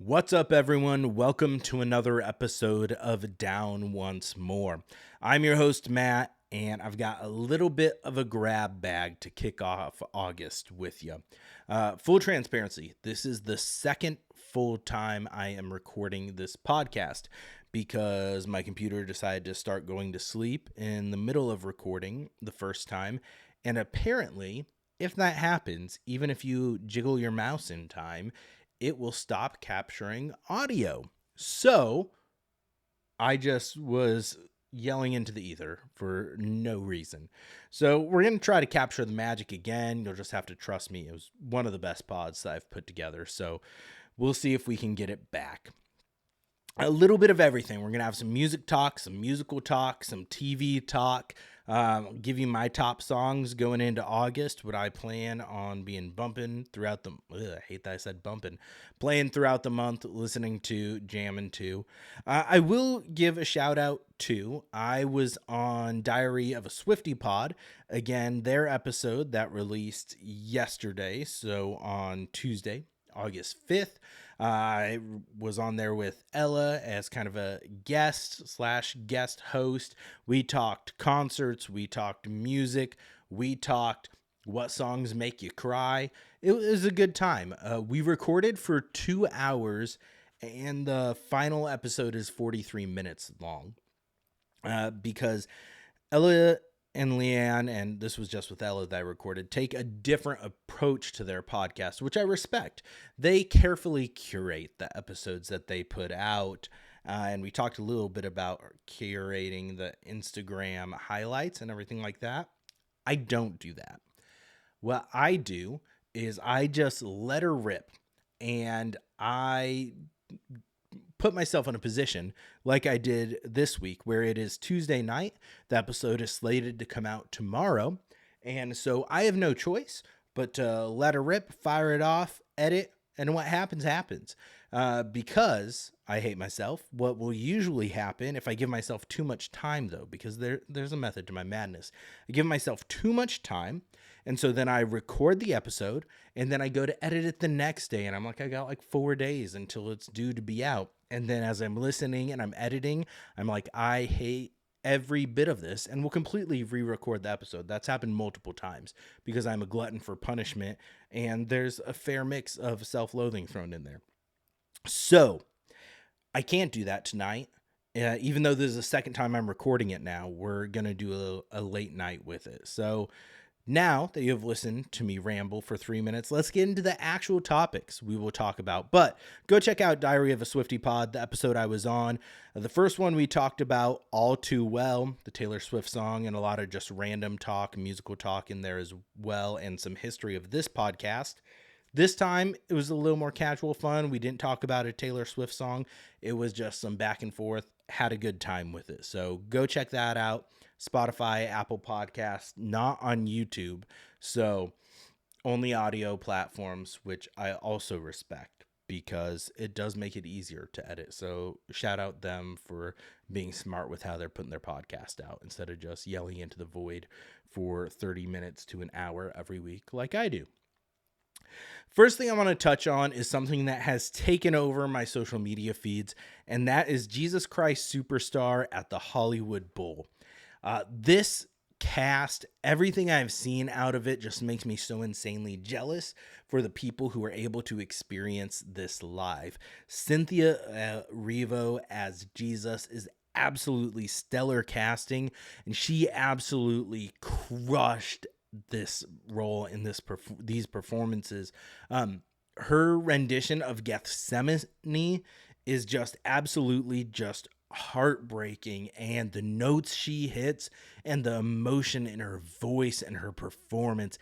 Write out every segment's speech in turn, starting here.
What's up, everyone? Welcome to another episode of Down Once More. I'm your host, Matt, and I've got a little bit of a grab bag to kick off August with you. Full transparency, this is the second full time I am recording this podcast because my computer decided to start going to sleep in the middle of recording the first time, and apparently, if that happens, even if you jiggle your mouse in time, it will stop capturing audio. So I just was yelling into the ether for no reason. So we're going to try to capture the magic again. You'll just have to trust me. It was one of the best pods that I've put together. So we'll see if we can get it back. A little bit of everything. We're going to have some music talk, some musical talk, some TV talk. Give you my top songs going into August, what I plan on being bumping throughout the, I hate that I said bumping, playing throughout the month, listening to, jamming to. I will give a shout out to, I was on Diary of a Swiftie Pod, again, their episode that released yesterday, so on Tuesday, August 5th. I was on there with Ella as kind of a guest host. We talked concerts, we talked music, we talked what songs make you cry. It was a good time. We recorded for 2 hours, and the final episode is 43 minutes long because Ella and Leanne, and this was just with Ella that I recorded, take a different approach to their podcast, which I respect. They carefully curate the episodes that they put out, and we talked a little bit about curating the Instagram highlights and everything like that. I don't do that. What I do is I just let her rip, and I put myself in a position like I did this week where it is Tuesday night. The episode is slated to come out tomorrow. And so I have no choice but to let her rip, fire it off, edit, and what happens, happens. Because I hate myself. What will usually happen if I give myself too much time, though, because there's a method to my madness. I give myself too much time, and so then I record the episode, and then I go to edit it the next day, and I'm like, I got like 4 days until it's due to be out. And then as I'm listening and I'm editing, I'm like, I hate every bit of this, and we'll completely re-record the episode. That's happened multiple times because I'm a glutton for punishment, and there's a fair mix of self-loathing thrown in there. So I can't do that tonight. Even though this is the second time I'm recording it now, we're going to do a late night with it. So now that you have listened to me ramble for 3 minutes, let's get into the actual topics we will talk about. But go check out Diary of a Swiftie Pod, the episode I was on. The first one we talked about All Too Well, the Taylor Swift song, and a lot of just random talk, musical talk in there as well, and some history of this podcast. This time, it was a little more casual fun. We didn't talk about a Taylor Swift song. It was just some back and forth. Had a good time with it. So go check that out. Spotify, Apple Podcasts, not on YouTube. So only audio platforms, which I also respect because it does make it easier to edit. So shout out them for being smart with how they're putting their podcast out instead of just yelling into the void for 30 minutes to an hour every week like I do. First thing I want to touch on is something that has taken over my social media feeds, and that is Jesus Christ Superstar at the Hollywood Bowl. This cast, everything I've seen out of it just makes me so insanely jealous for the people who are able to experience this live. Cynthia Erivo as Jesus is absolutely stellar casting, and she absolutely crushed this role in these performances. Her rendition of Gethsemane is just absolutely just heartbreaking, and the notes she hits and the emotion in her voice and her performance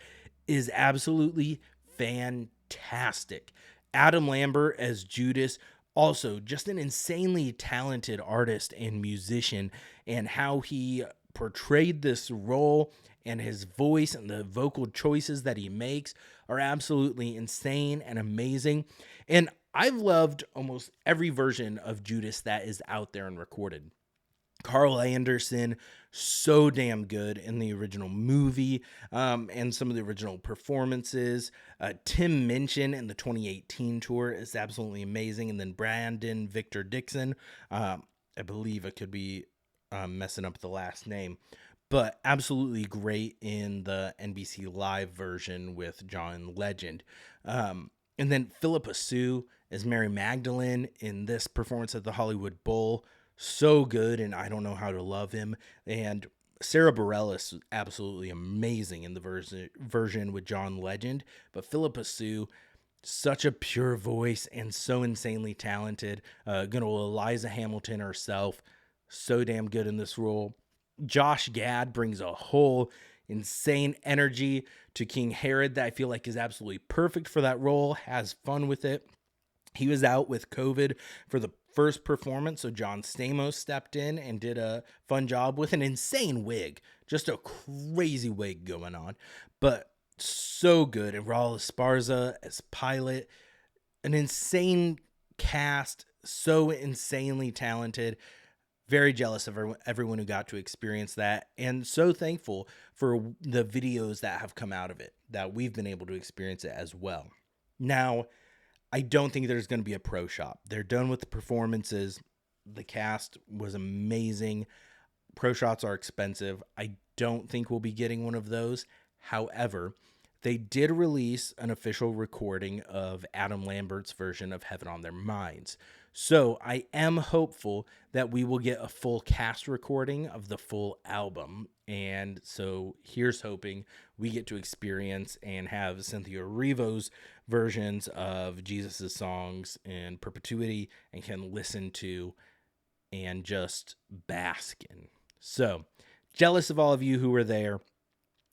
is absolutely fantastic. Adam Lambert as Judas, also just an insanely talented artist and musician, and how he portrayed this role and his voice and the vocal choices that he makes are absolutely insane and amazing. And I've loved almost every version of Judas that is out there and recorded. Carl Anderson, so damn good in the original movie, and some of the original performances. Tim Minchin in the 2018 tour is absolutely amazing. And then Brandon Victor Dixon, I believe I could be messing up the last name, but absolutely great in the NBC Live version with John Legend. And then Philippa Sue as Mary Magdalene in this performance at the Hollywood Bowl. So good, and I don't know how to love him. And Sarah Bareilles was absolutely amazing in the version with John Legend. But Philippa Sue, such a pure voice and so insanely talented. Good old Eliza Hamilton herself, so damn good in this role. Josh Gad brings a whole insane energy to King Herod that I feel like is absolutely perfect for that role, has fun with it. He was out with COVID for the first performance, so John Stamos stepped in and did a fun job with an insane wig. Just a crazy wig going on, but so good. And Raul Esparza as Pilate, an insane cast, so insanely talented. Very jealous of everyone who got to experience that, and so thankful for the videos that have come out of it, that we've been able to experience it as well. Now, I don't think there's going to be a pro shop. They're done with the performances. The cast was amazing. Pro shots are expensive. I don't think we'll be getting one of those. However, they did release an official recording of Adam Lambert's version of Heaven on Their Minds. So I am hopeful that we will get a full cast recording of the full album. And so here's hoping we get to experience and have Cynthia Erivo's versions of Jesus' songs in perpetuity and can listen to and just bask in. So jealous of all of you who were there.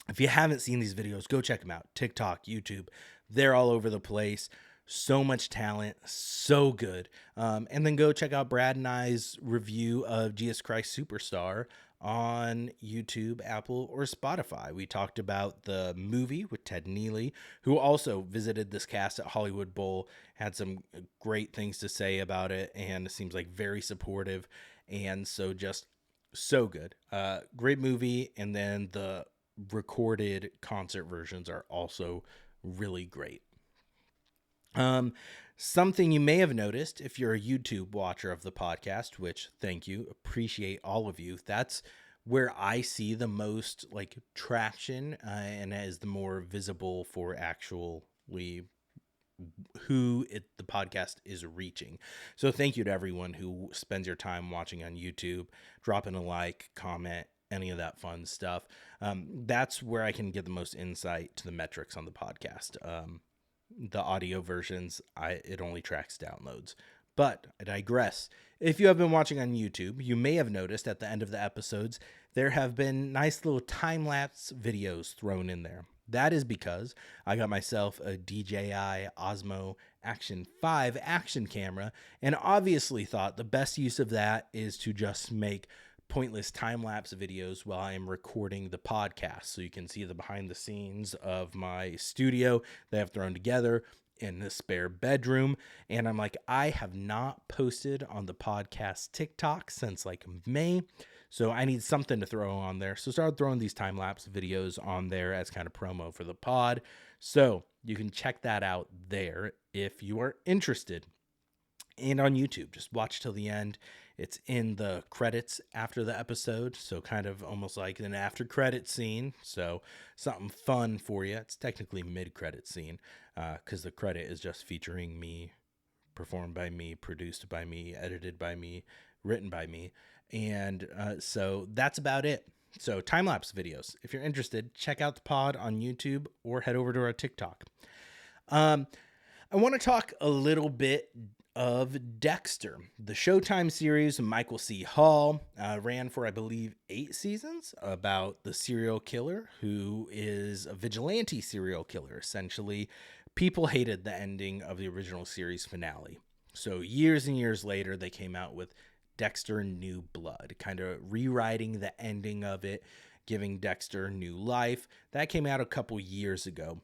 If you haven't seen these videos, go check them out. TikTok, YouTube, they're all over the place. So much talent, so good. And then go check out Brad and I's review of Jesus Christ Superstar on YouTube, Apple, or Spotify. We talked about the movie with Ted Neely, who also visited this cast at Hollywood Bowl, had some great things to say about it, and seems like very supportive. And so just so good. Great movie. And then the recorded concert versions are also really great. Something you may have noticed if you're a YouTube watcher of the podcast, which thank you, appreciate all of you. That's where I see the most like traction, and is the more visible for actually the podcast is reaching. So thank you to everyone who spends your time watching on YouTube, dropping a like, comment, any of that fun stuff. That's where I can get the most insight to the metrics on the podcast. The audio versions, it only tracks downloads. But I digress. If you have been watching on YouTube, you may have noticed at the end of the episodes, there have been nice little time-lapse videos thrown in there. That is because I got myself a DJI Osmo Action 5 action camera, and obviously thought the best use of that is to just make pointless time-lapse videos while I am recording the podcast. So you can see the behind the scenes of my studio that I've thrown together in the spare bedroom. And I'm like, I have not posted on the podcast TikTok since like May. So I need something to throw on there. So started throwing these time-lapse videos on there as kind of promo for the pod. So you can check that out there if you are interested. And on YouTube, just watch till the end. It's in the credits after the episode, so kind of almost like an after credit scene. So something fun for you. It's technically mid-credit scene, because the credit is just featuring me, performed by me, produced by me, edited by me, written by me. And so that's about it. So time-lapse videos. If you're interested, check out the pod on YouTube or head over to our TikTok. I want to talk a little bit of Dexter. The Showtime series of Michael C. Hall ran for, I believe, 8 seasons about the serial killer who is a vigilante serial killer. Essentially, people hated the ending of the original series finale. So years and years later, they came out with Dexter New Blood, kind of rewriting the ending of it, giving Dexter new life. That came out a couple years ago.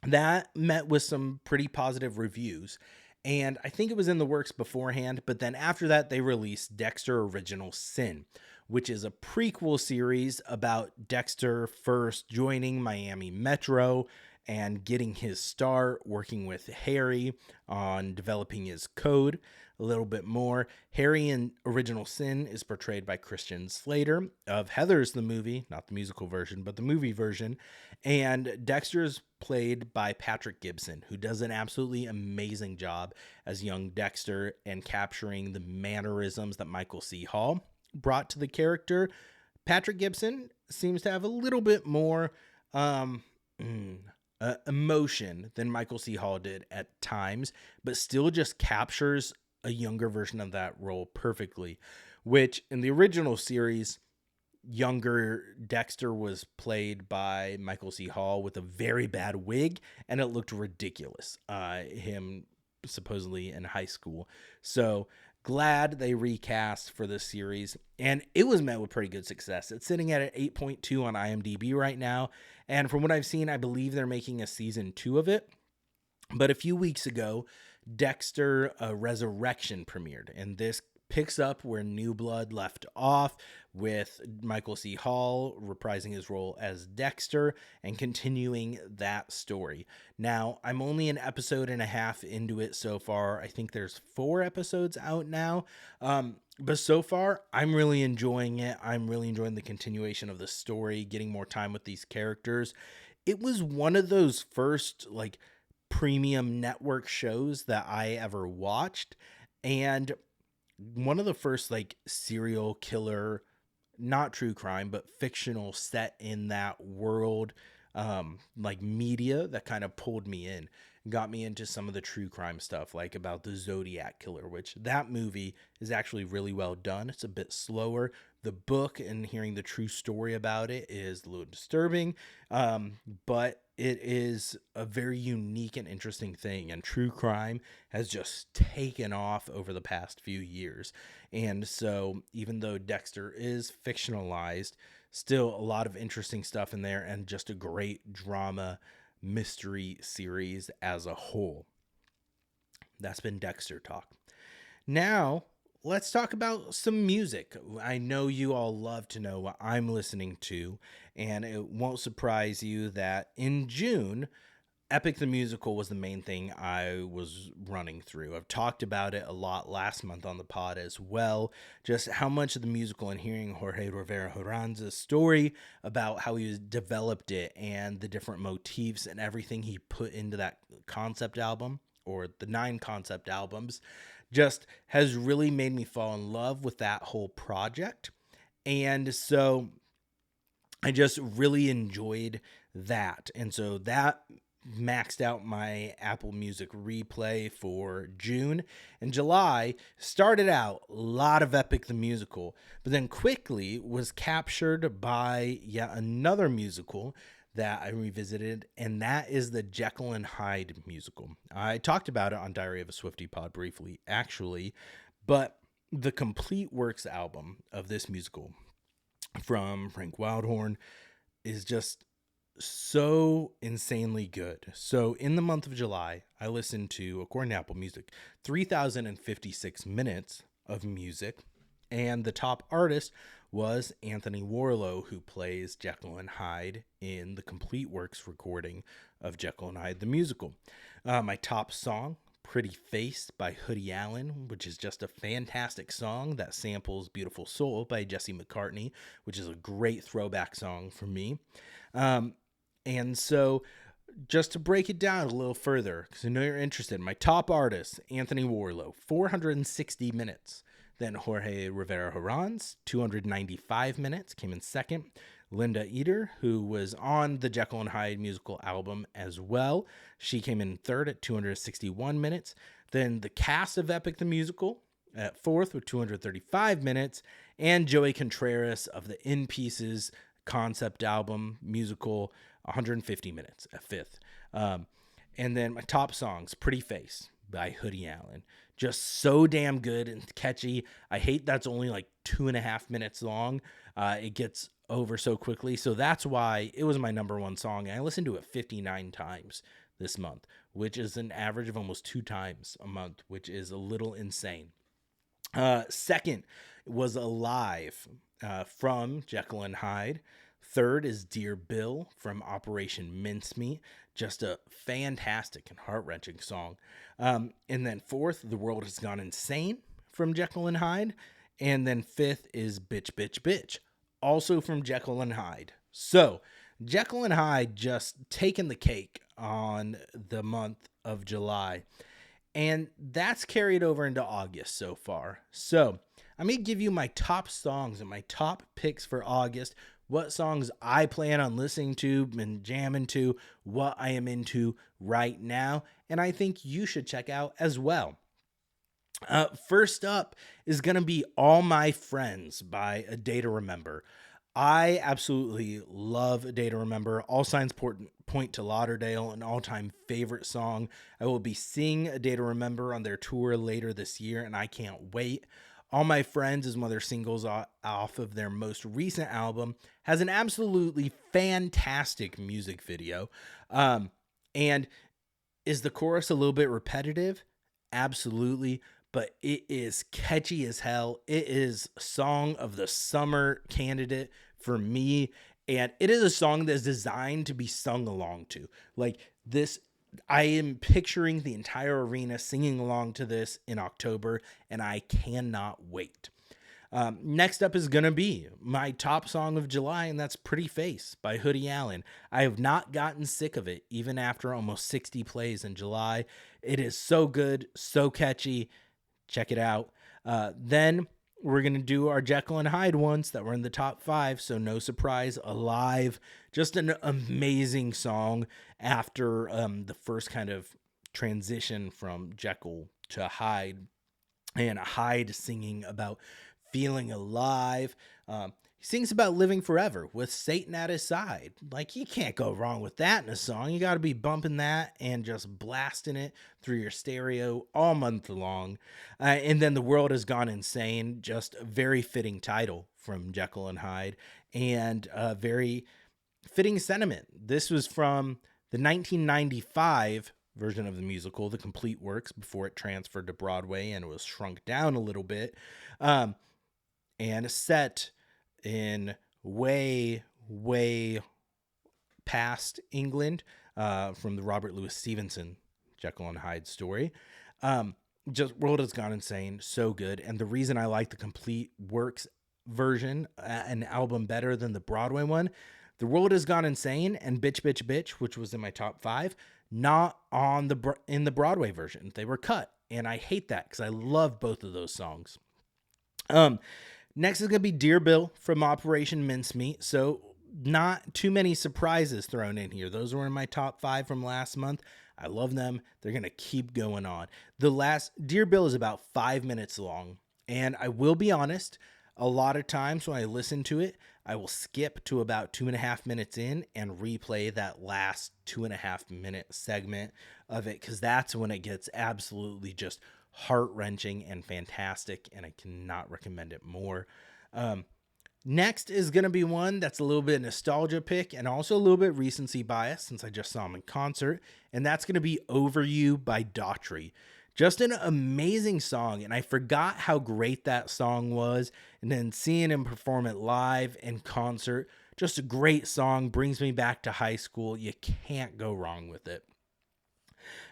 That met with some pretty positive reviews. And I think it was in the works beforehand, but then after that, they released Dexter Original Sin, which is a prequel series about Dexter first joining Miami Metro and getting his start working with Harry on developing his code a little bit more. Harry in Original Sin is portrayed by Christian Slater of Heathers the movie, not the musical version, but the movie version. And Dexter is played by Patrick Gibson, who does an absolutely amazing job as young Dexter and capturing the mannerisms that Michael C. Hall brought to the character. Patrick Gibson seems to have a little bit more emotion than Michael C. Hall did at times, but still just captures a younger version of that role perfectly, which in the original series, younger Dexter was played by Michael C. Hall with a very bad wig, and it looked ridiculous. Him supposedly in high school. So glad they recast for this series, and it was met with pretty good success. It's sitting at an 8.2 on IMDb right now, and from what I've seen, I believe they're making a season 2 of it. But a few weeks ago, Dexter Resurrection premiered, and this picks up where New Blood left off, with Michael C. Hall reprising his role as Dexter and continuing that story. Now, I'm only an episode and a half into it so far. I think there's 4 episodes out now. But so far, I'm really enjoying it. I'm really enjoying the continuation of the story, getting more time with these characters. It was one of those first, like, premium network shows that I ever watched, and one of the first like serial killer, not true crime, but fictional set in that world, like media that kind of pulled me in, got me into some of the true crime stuff, like about the Zodiac killer, which that movie is actually really well done. It's a bit slower. The book and hearing the true story about it is a little disturbing, but it is a very unique and interesting thing. And true crime has just taken off over the past few years. And so even though Dexter is fictionalized, still a lot of interesting stuff in there, and just a great drama mystery series as a whole. That's been Dexter Talk. Now, let's talk about some music. I know you all love to know what I'm listening to, and it won't surprise you that in June, Epic the Musical was the main thing I was running through. I've talked about it a lot last month on the pod as well, just how much of the musical and hearing Jorge Rivera Herran's story about how he developed it and the different motifs and everything he put into that concept album, or the 9 concept albums, just has really made me fall in love with that whole project. And so I just really enjoyed that. And so that maxed out my Apple Music replay for June. And July started out a lot of Epic the Musical, but then quickly was captured by yet another musical that I revisited, and that is the Jekyll and Hyde musical. I talked about it on Diary of a Swiftie pod briefly, actually, but the complete works album of this musical from Frank Wildhorn is just so insanely good. So in the month of July, I listened to, according to Apple Music, 3,056 minutes of music, and the top artist was Anthony Warlow, who plays Jekyll and Hyde in the complete works recording of Jekyll and Hyde the musical. My top song, Pretty Face by Hoodie Allen, which is just a fantastic song that samples Beautiful Soul by Jesse McCartney, which is a great throwback song for me. And so just to break it down a little further, because I know you're interested, my top artist, Anthony Warlow, 460 minutes. Then Jorge Rivera Herran's 295 minutes, came in second. Linda Eder, who was on the Jekyll and Hyde musical album as well, she came in third at 261 minutes. Then the cast of Epic the Musical at fourth with 235 minutes. And Joey Contreras of the In Pieces concept album musical, 150 minutes at fifth. And then my top songs, Pretty Face by Hoodie Allen. Just so damn good and catchy. I hate that's only like 2.5 minutes long. It gets over so quickly. So that's why it was my number one song. And I listened to it 59 times this month, which is an average of almost 2 times a month, which is a little insane. Second was Alive from Jekyll and Hyde. Third is Dear Bill from Operation Mincemeat. Just a fantastic and heart-wrenching song. And then fourth, The World Has Gone Insane from Jekyll and Hyde. And then fifth is Bitch, Bitch, Bitch, also from Jekyll and Hyde. So Jekyll and Hyde just taking the cake on the month of July. And that's carried over into August so far. So I'm going to give you my top songs and my top picks for August, what songs I plan on listening to and jamming to, what I am into right now, and I think you should check out as well. First up is going to be All My Friends by A Day to Remember. I absolutely love A Day to Remember. All signs point to Lauderdale, an all-time favorite song. I will be seeing A Day to Remember on their tour later this year, and I can't wait. All My Friends is one of their singles off of their most recent album. Has an absolutely fantastic music video. And is the chorus a little bit repetitive? Absolutely. But it is catchy as hell. It is song of the summer candidate for me. And it is a song that's designed to be sung along to. Like this, I am picturing the entire arena singing along to this in October, and I cannot wait. Next up is going to be my top song of July, and that's Pretty Face by Hoodie Allen. I have not gotten sick of it, even after almost 60 plays in July. It is so good, so catchy. Check it out. Then we're going to do our Jekyll and Hyde ones that were in the top 5. So no surprise, Alive. Just an amazing song after the first kind of transition from Jekyll to Hyde. And Hyde singing about feeling alive. He sings about living forever with Satan at his side. Like, you can't go wrong with that in a song. You got to be bumping that and just blasting it through your stereo all month long. And then The World Has Gone Insane. Just a very fitting title from Jekyll and Hyde. And a very fitting sentiment. This was from the 1995 version of the musical, The Complete Works, before it transferred to Broadway and it was shrunk down a little bit. And set in way past England, from the Robert Louis Stevenson Jekyll and Hyde story. Just World Has Gone Insane, so good. And the reason I like the Complete Works version, an album better than the Broadway one, The World Has Gone Insane and Bitch Bitch Bitch, which was in my top 5, not on in the Broadway version. They were cut, and I hate that because I love both of those songs. Next is going to be Dear Bill from Operation Mincemeat. So not too many surprises thrown in here. Those were in my top 5 from last month. I love them. They're going to keep going on. Dear Bill is about 5 minutes long. And I will be honest, a lot of times when I listen to it, I will skip to about 2.5 minutes in and replay that last 2.5 minute segment of it, because that's when it gets absolutely just heart-wrenching and fantastic, and I cannot recommend it more. Next is going to be one that's a little bit nostalgia pick and also a little bit recency bias since I just saw him in concert, and that's going to be Over You by Daughtry. Just an amazing song, and I forgot how great that song was, and then seeing him perform it live in concert, just a great song, brings me back to high school. You can't go wrong with it.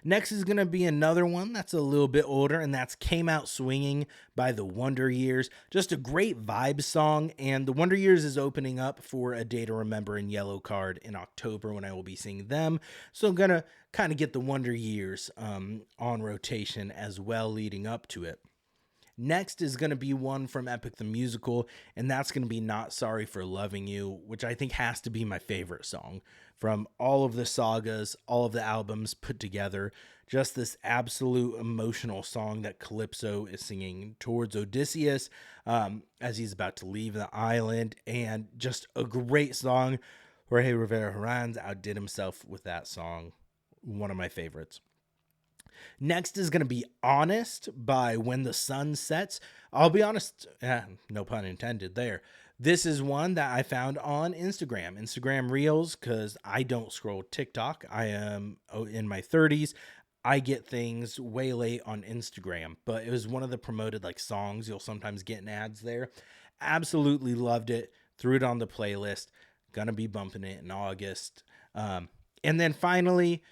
Next is going to be another one that's a little bit older, and that's Came Out Swinging by the Wonder Years. Just a great vibe song, and the Wonder Years is opening up for A Day to Remember in Yellow Card in October when I will be seeing them. So I'm going to kind of get the Wonder Years on rotation as well leading up to it. Next is going to be one from Epic the Musical, and that's going to be Not Sorry for Loving You, which I think has to be my favorite song from all of the sagas, all of the albums put together. Just this absolute emotional song that Calypso is singing towards Odysseus as he's about to leave the island, and just a great song. Jorge Rivera Herranz outdid himself with that song, one of my favorites. Next is going to be Honest by When the Sun Sets. I'll be honest, no pun intended there. This is one that I found on Instagram Reels, because I don't scroll TikTok. I am in my 30s. I get things way late on Instagram, but it was one of the promoted like songs you'll sometimes get in ads there. Absolutely loved it. Threw it on the playlist. Gonna be bumping it in August. And then finally,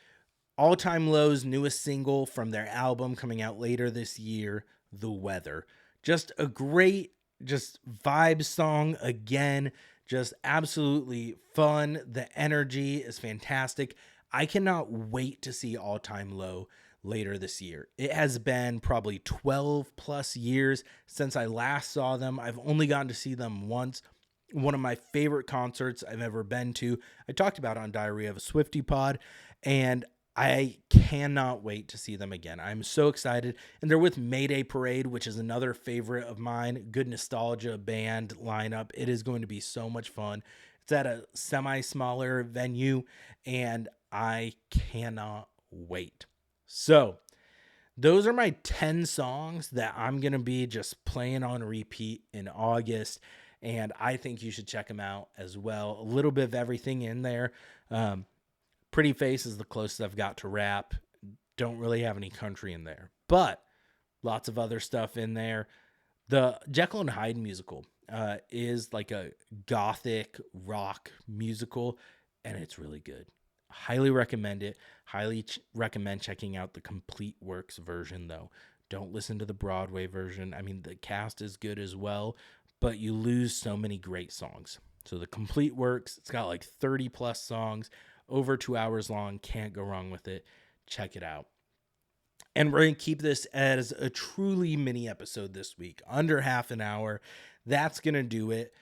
All Time Low's newest single from their album coming out later this year, The Weather. Just a great, just vibe song again. Just absolutely fun. The energy is fantastic. I cannot wait to see All Time Low later this year. It has been probably 12 plus years since I last saw them. I've only gotten to see them once. One of my favorite concerts I've ever been to. I talked about it on Diary of a Swiftie pod, and I cannot wait to see them again. I'm so excited. And they're with Mayday Parade, which is another favorite of mine. Good nostalgia band lineup. It is going to be so much fun. It's at a semi-smaller venue, and I cannot wait. So, those are my 10 songs that I'm going to be just playing on repeat in August. And I think you should check them out as well. A little bit of everything in there. Pretty Face is the closest I've got to rap. Don't really have any country in there, but lots of other stuff in there. The Jekyll and Hyde musical is like a gothic rock musical, and it's really good. Highly recommend it. Highly recommend checking out the Complete Works version, though. Don't listen to the Broadway version. I mean, the cast is good as well, but you lose so many great songs. So the Complete Works, it's got like 30 plus songs, over 2 hours long. Can't go wrong with it. Check it out. And we're going to keep this as a truly mini episode this week, under half an hour. That's going to do it.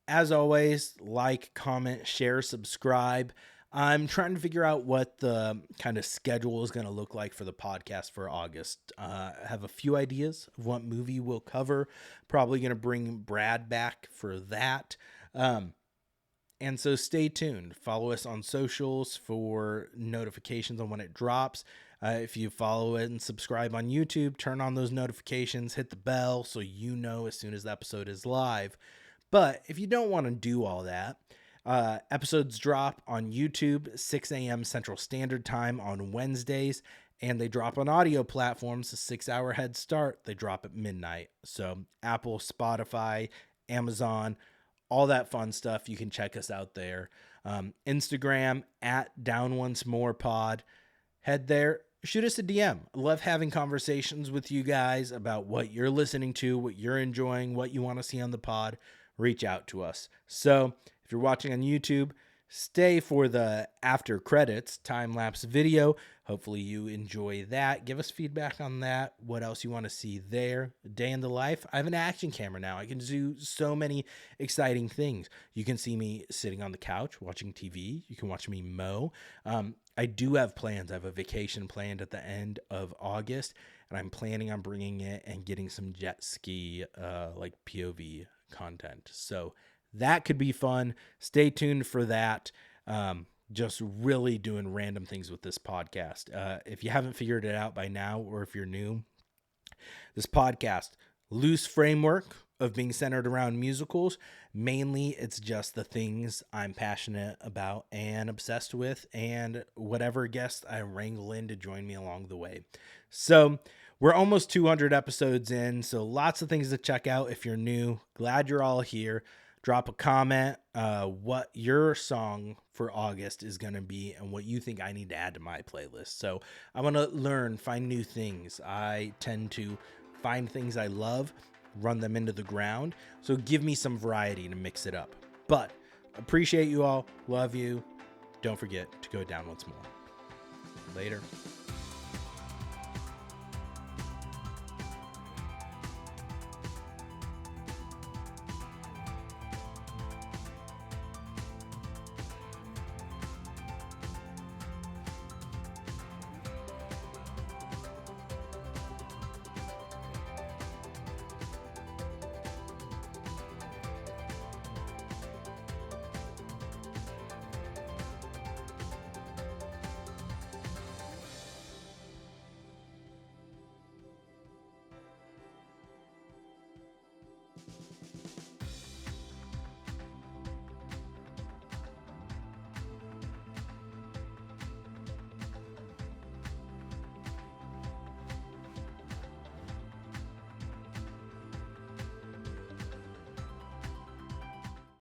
As always, like, comment, share, subscribe. I'm trying to figure out what the kind of schedule is going to look like for the podcast for August. I have a few ideas of what movie we'll cover. Probably going to bring Brad back for that. And so stay tuned. Follow us on socials for notifications on when it drops. If you follow it and subscribe on YouTube, turn on those notifications, hit the bell so you know as soon as the episode is live. But if you don't want to do all that, episodes drop on YouTube, 6 a.m. Central Standard Time on Wednesdays, and they drop on audio platforms, a 6-hour head start. They drop at midnight. So Apple, Spotify, Amazon, all that fun stuff. You can check us out there. Instagram at Down Once More Pod. Head there. Shoot us a DM. I love having conversations with you guys about what you're listening to, what you're enjoying, what you want to see on the pod. Reach out to us. So if you're watching on YouTube, stay for the after credits time-lapse video. Hopefully you enjoy that. Give us feedback on that. What else you want to see there? A day in the life. I have an action camera now. I can do so many exciting things. You can see me sitting on the couch watching TV. You can watch me mow. I do have plans. I have a vacation planned at the end of August, and I'm planning on bringing it and getting some jet ski like POV content. So that could be fun. Stay tuned for that. Just really doing random things with this podcast. If you haven't figured it out by now, or if you're new, this podcast, loose framework of being centered around musicals. Mainly, it's just the things I'm passionate about and obsessed with, and whatever guest I wrangle in to join me along the way. So we're almost 200 episodes in, so lots of things to check out if you're new. Glad you're all here. Drop a comment what your song for August is going to be and what you think I need to add to my playlist. So I want to learn, find new things. I tend to find things I love, run them into the ground. So give me some variety to mix it up. But appreciate you all. Love you. Don't forget to go down once more. Later.